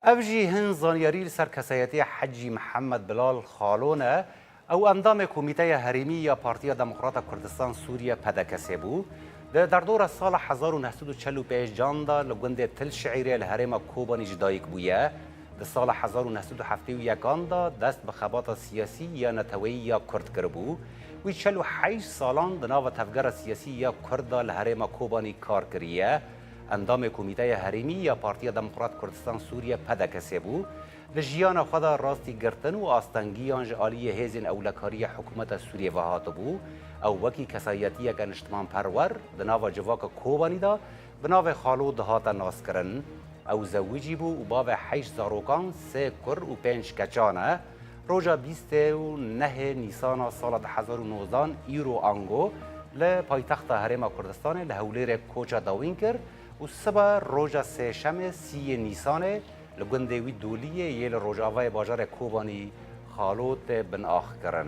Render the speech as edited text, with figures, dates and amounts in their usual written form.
افجی هن زانیاری سر کسایتی حجی محمد بلال خالونه او اندام کمیته حریمی یا پارتیا دموکرات کردستان سوریه پدکسی بو در دور سال 1945 جان دا لگند تل شعیری الهرم کوبانی جدایک بویه در سال 1971 دا دست به خبات سیاسی یا نتوی یا کرد کربو و 48 سالان دناو تفگر سیاسی یا کرد الهرم کوبانی کار کریه اندام کمیته حریمی یا پارتیا دموکرات کردستان سوریه پدکسی بو لجیان خدا راستی گرتن و آستنگی آنج آلی هیزن اولکاری حکومت سوریه و هاتبو او وکی کسایتی یک انشتمان پرور دناو جواک کوبانی دا بناو خالو دهات ناس کرن او زوجی بو و باو 8 زاروکان 3 کر و 5 کچانه روژا 29 نیسان سال 2019 ایرو آنگو لپایتخت هرم کردستان لحولیر کوچا داوین کرد و سبا روژا سهشم 30 نیسان لگنده وی دولیه یه روژاوای باجار کوبانی خالوت بن آخ کرن.